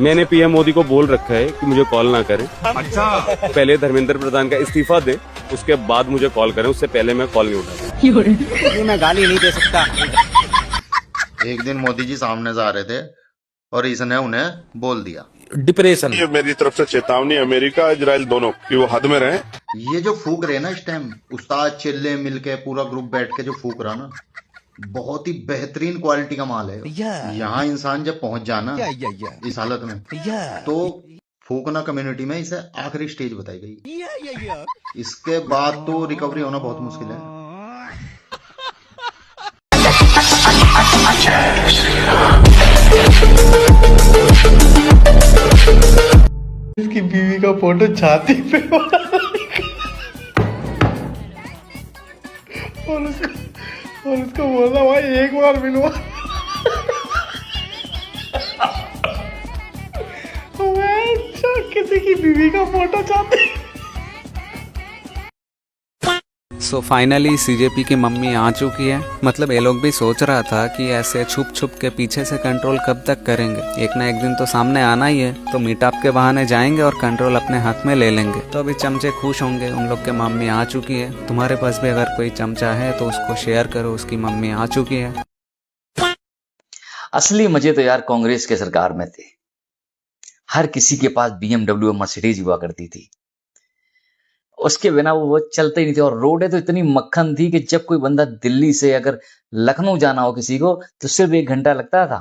मैंने पीएम मोदी को बोल रखा है कि मुझे कॉल ना करें। अच्छा, पहले धर्मेंद्र प्रधान का इस्तीफा दे, उसके बाद मुझे कॉल करें, उससे पहले मैं कॉल नहीं उठाता। मैं गाली नहीं दे सकता। एक दिन मोदी जी सामने से आ रहे थे और इसने उन्हें बोल दिया, डिप्रेशन। ये मेरी तरफ से चेतावनी अमेरिका इजराइल दोनों की वो हद में रहे। ये जो फूक रहे ना इस टाइम, उस्ताद चिल्ले मिलके पूरा ग्रुप बैठ के जो फूक रहा ना, बहुत ही बेहतरीन क्वालिटी का माल है। यहाँ इंसान जब पहुंच जाना इस हालत में, तो फूकना कम्युनिटी में इसे आखिरी स्टेज बताई गई। इसके बाद तो रिकवरी होना बहुत मुश्किल है। इसकी बीवी का फोटो छाती पे और उसको बोला भाई एक बार मिलवा। किसी की बीवी का फोटो चाहते। सो फाइनली सीजेपी की मम्मी आ चुकी है। मतलब ये लोग भी सोच रहा था कि ऐसे छुप छुप के पीछे से कंट्रोल कब तक करेंगे, एक ना एक दिन तो सामने आना ही है। तो मीटअप के बहाने जाएंगे और कंट्रोल अपने हाथ में ले लेंगे। तो अभी चमचे खुश होंगे, उन लोग के मम्मी आ चुकी है। तुम्हारे पास भी अगर कोई चमचा है तो उसको शेयर करो, उसकी मम्मी आ चुकी है। असली मजे तो यार कांग्रेस के सरकार में थे। हर किसी के पास BMW और मर्सिडीज हुआ करती थी, उसके बिना वो चलते ही नहीं थे। और रोडें तो इतनी मक्खन थी कि जब कोई बंदा दिल्ली से अगर लखनऊ जाना हो किसी को तो सिर्फ 1 घंटा लगता था।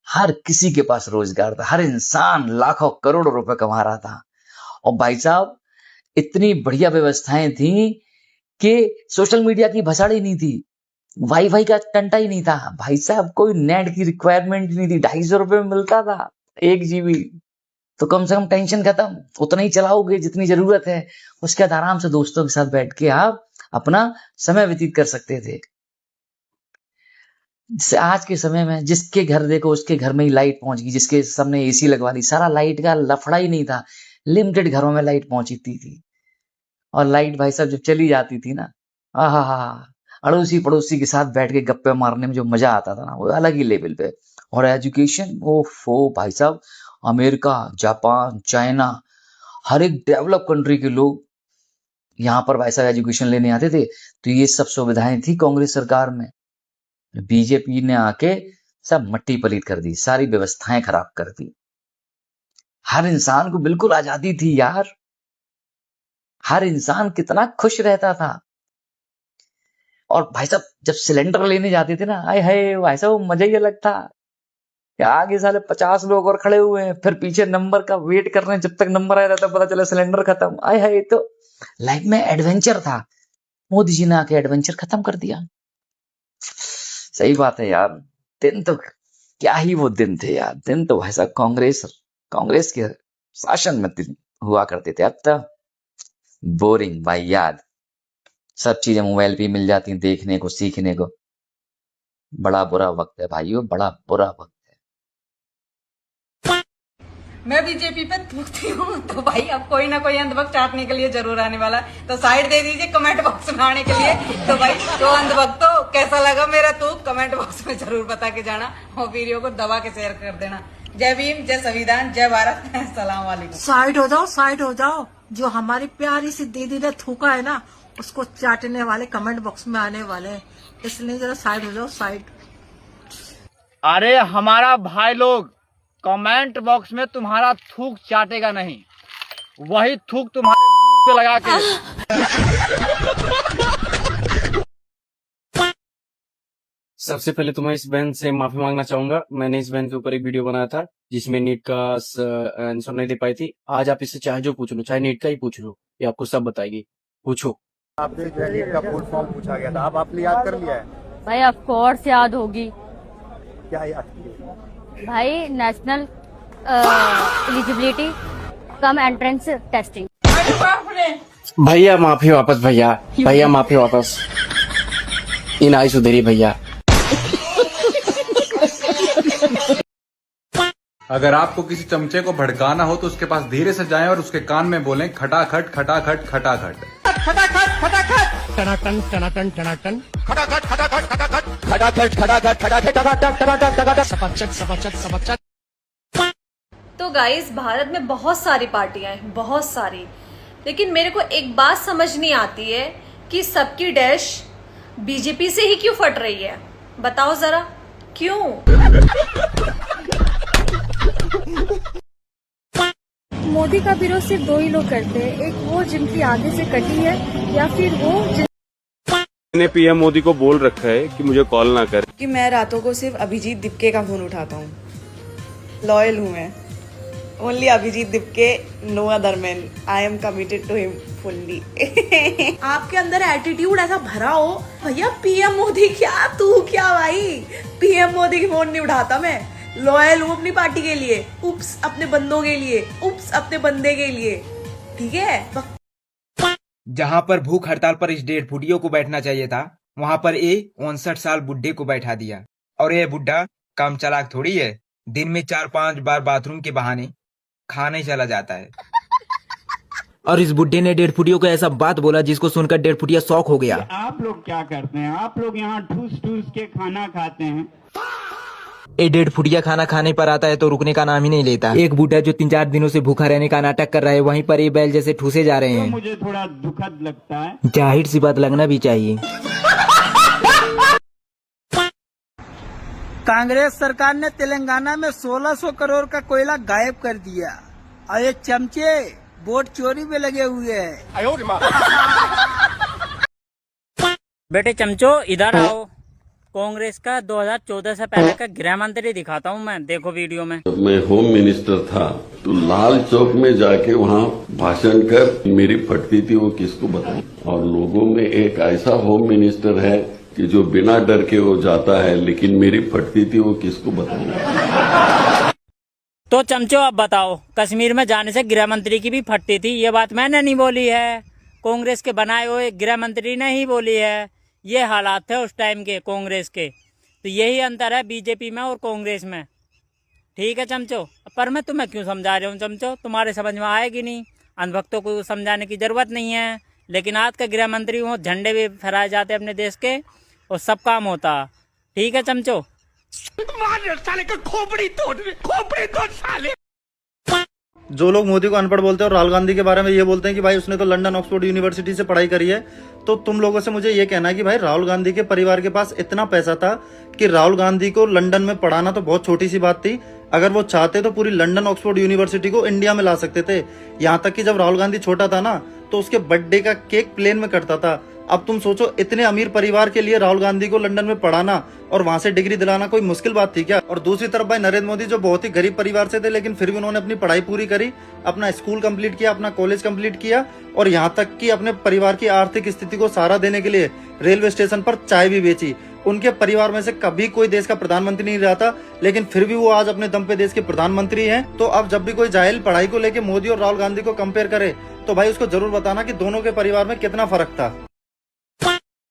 हर किसी के पास रोजगार था, हर इंसान लाखों करोड़ों रुपए कमा रहा था। और भाई साहब इतनी बढ़िया व्यवस्थाएं थी कि सोशल मीडिया की भसाड़ ही नहीं थी, वाईफाई का टंटा ही नहीं था भाई साहब, कोई नेट की रिक्वायरमेंट नहीं थी। 250 रुपए में मिलता था 1 GB। तो कम से कम टेंशन खत्म, उतना ही चलाओगे जितनी जरूरत है। उसके बाद आराम से दोस्तों के साथ बैठ के आप अपना समय व्यतीत कर सकते थे। जैसे आज के समय में जिसके घर देखो उसके घर में ही लाइट पहुंच गई, जिसके सामने AC लगवा ली, सारा लाइट का लफड़ा ही नहीं था। लिमिटेड घरों में लाइट पहुंचती थी। और लाइट भाई साहब जब चली जाती थी ना, अड़ोसी पड़ोसी के साथ बैठ के गप्पे मारने में जो मजा आता था ना, वो अलग ही लेवल पे। और एजुकेशन, ओफो भाई साहब, अमेरिका, जापान, चाइना, हर एक डेवलप कंट्री के लोग यहाँ पर भाई साहब एजुकेशन लेने आते थे। तो ये सब सुविधाएं थी कांग्रेस सरकार में। बीजेपी ने आके सब मट्टी पलीत कर दी, सारी व्यवस्थाएं खराब कर दी। हर इंसान को बिल्कुल आजादी थी यार, हर इंसान कितना खुश रहता था। और भाई साहब जब सिलेंडर लेने जाते थे ना, आए हाय भाई साहब मजा ही अलग था। आगे साले 50 लोग और खड़े हुए हैं, फिर पीछे नंबर का वेट कर रहे हैं, जब तक नंबर आया तब पता चला सिलेंडर खत्म। आए हाय, तो लाइफ में एडवेंचर था। मोदी जी ने आके एडवेंचर खत्म कर दिया। सही बात है यार, दिन तो क्या ही वो दिन थे यार। दिन तो भाई साहब कांग्रेस के शासन में दिन हुआ करते थे। अब तो बोरिंग भाई यार, सब चीजें मोबाइल पे मिल जाती हैं देखने को, सीखने को। बड़ा बुरा वक्त है भाइयों, बड़ा बुरा वक्त। मैं बीजेपी पे थूकती हूँ तो भाई अब कोई ना कोई अंधभक्त चाटने के लिए जरूर आने वाला है। तो साइड दे दीजिए कमेंट बॉक्स में आने के लिए। तो भाई तो अंधभक्तों कैसा लगा मेरा थूक कमेंट बॉक्स में जरूर बता के जाना, और वीडियो को दबा के शेयर कर देना। जय भीम, जय संविधान, जय भारत, अस्सलाम वालेकुम। साइड हो जाओ, साइड हो जाओ। जो हमारी प्यारी सी दीदी ने थूका है ना, उसको चाटने वाले कमेंट बॉक्स में आने वाले हैं, इसलिए जरा साइड हो जाओ, साइड। अरे हमारा भाई लोग, कमेंट बॉक्स में तुम्हारा थूक चाटेगा नहीं, वही थूक तुम्हारे गुड़ पे लगा के। सबसे पहले तो मैं इस बहन से माफी मांगना चाहूंगा। मैंने इस बहन के ऊपर एक वीडियो बनाया था जिसमें नीट का आंसर नहीं दे पाई थी। आज आप इससे चाहे जो पूछ लो, चाहे नीट का ही पूछ लो, ये आपको सब बताएगी। पूछो। आपसे नीट का फुल फॉर्म पूछा गया था, आपने याद कर लिया है? भाई ऑफ कोर्स याद होगी। क्या याद किया भाई? National eligibility cum entrance testing. भैया माफी वापस, भैया माफी वापस। इन आई सुधरी भैया। अगर आपको किसी चमचे को भड़काना हो तो उसके पास धीरे से जाएं और उसके कान में बोलें खटाखट खटाखट खटाखट खटाखट खटाखट टनाटन टनाटन टनाटन खटाखट खटाखट खटाखट खटाखट खटाखट खटाखट खटाखट खटाखट सपचट सपचट सपचट। तो गाइस भारत में बहुत सारी पार्टियां हैं, बहुत सारी, लेकिन मेरे को एक बात समझ नहीं आती है कि सबकी डैश बीजेपी से ही क्यों फट रही है। बताओ जरा क्यों? मोदी का विरोध सिर्फ दो ही लोग करते हैं, एक वो जिनकी आगे से कटी है या फिर वो मैंने पीएम मोदी को बोल रखा है कि मुझे कॉल ना करे, कि मैं रातों को सिर्फ अभिजीत दिपके का फोन उठाता हूँ। लॉयल हूँ मैं, only Abhijeet Dipke, no other man, I am committed to him fully. आपके अंदर एटीट्यूड ऐसा भरा हो, भैया पीएम मोदी क्या, तू क्या भाई, पीएम मोदी की फोन नहीं उठाता मैं, लॉयल हूँ अपनी पार्टी के लिए, उप्स अपने बंदों के लिए, उप्स अपने बंदे के लिए, ठीक है। जहाँ पर भूख हड़ताल पर इस 1.5 फुटियों को बैठना चाहिए था, वहाँ पर ये 59 साल बुढ़े को बैठा दिया। और ये बुढ़ा काम चालाक थोड़ी है, दिन में 4-5 बार बाथरूम के बहाने खाने चला जाता है। और इस बुढ़े ने 1.5 फुटियों को ऐसा बात बोला जिसको सुनकर 1.5 फुटिया शौक हो गया। आप लोग क्या करते हैं? आप लोग यहाँ ठूस ठूस के खाना खाते हैं। ये 1.5 फुटिया खाना खाने पर आता है तो रुकने का नाम ही नहीं लेता। एक बूढ़ा जो 3-4 दिनों से भूखा रहने का नाटक कर रहा है, वहीं पर ये बैल जैसे ठूसे जा रहे हैं। तो मुझे थोड़ा दुखद लगता है। जाहिर सी बात लगना भी चाहिए। कांग्रेस सरकार ने तेलंगाना में 1600 करोड़ का कोयला गायब कर दिया और ये चमचे वोट चोरी में लगे हुए हैं। बेटे चमचो इधर आओ, कांग्रेस का 2014 से पहले का गृह मंत्री दिखाता हूँ मैं, देखो वीडियो में। जब मैं होम मिनिस्टर था तो लाल चौक में जाके वहाँ भाषण कर मेरी फटती थी वो किसको बताऊं। और लोगों में एक ऐसा होम मिनिस्टर है कि जो बिना डर के वो जाता है, लेकिन मेरी फटती थी वो किसको बताऊं। तो चमचो अब बताओ, कश्मीर में जाने से गृह मंत्री की भी फटती थी, ये बात मैंने नहीं बोली है, कांग्रेस के बनाए हुए गृह मंत्री ने ही बोली है। ये हालात थे उस टाइम के कांग्रेस के, तो यही अंतर है बीजेपी में और कांग्रेस में। ठीक है चमचो, पर मैं तुम्हें क्यों समझा रहा हूँ चमचो, तुम्हारे समझ में आएगी नहीं, अंधभक्तों को समझाने की जरूरत नहीं है। लेकिन आज का गृह मंत्री हो, झंडे भी फहराए जाते अपने देश के और सब काम होता। ठीक है चमचो। साले का खोपड़ी तोड़ साले। जो लोग मोदी को अनपढ़ बोलते हैं और राहुल गांधी के बारे में ये बोलते हैं कि भाई उसने तो लंदन ऑक्सफोर्ड यूनिवर्सिटी से पढ़ाई करी है, तो तुम लोगों से मुझे ये कहना है कि भाई राहुल गांधी के परिवार के पास इतना पैसा था कि राहुल गांधी को लंदन में पढ़ाना तो बहुत छोटी सी बात थी। अगर वो चाहते तो पूरी लंदन ऑक्सफोर्ड यूनिवर्सिटी को इंडिया में ला सकते थे। यहाँ तक कि जब राहुल गांधी छोटा था ना, तो उसके बर्थडे का केक प्लेन में कटता था। अब तुम सोचो, इतने अमीर परिवार के लिए राहुल गांधी को लंदन में पढ़ाना और वहां से डिग्री दिलाना कोई मुश्किल बात थी क्या? और दूसरी तरफ भाई नरेंद्र मोदी जो बहुत ही गरीब परिवार से थे, लेकिन फिर भी उन्होंने अपनी पढ़ाई पूरी करी, अपना स्कूल कंप्लीट किया, अपना कॉलेज कंप्लीट किया, और यहाँ तक कि अपने परिवार की आर्थिक स्थिति को सहारा देने के लिए रेलवे स्टेशन पर चाय भी बेची। उनके परिवार में से कभी कोई देश का प्रधानमंत्री नहीं रहा था, लेकिन फिर भी वो आज अपने दम पे देश के प्रधानमंत्री हैं। तो अब जब भी कोई जाहिल पढ़ाई को लेके मोदी और राहुल गांधी को कंपेयर करे, तो भाई उसको जरूर बताना कि दोनों के परिवार में कितना फर्क था।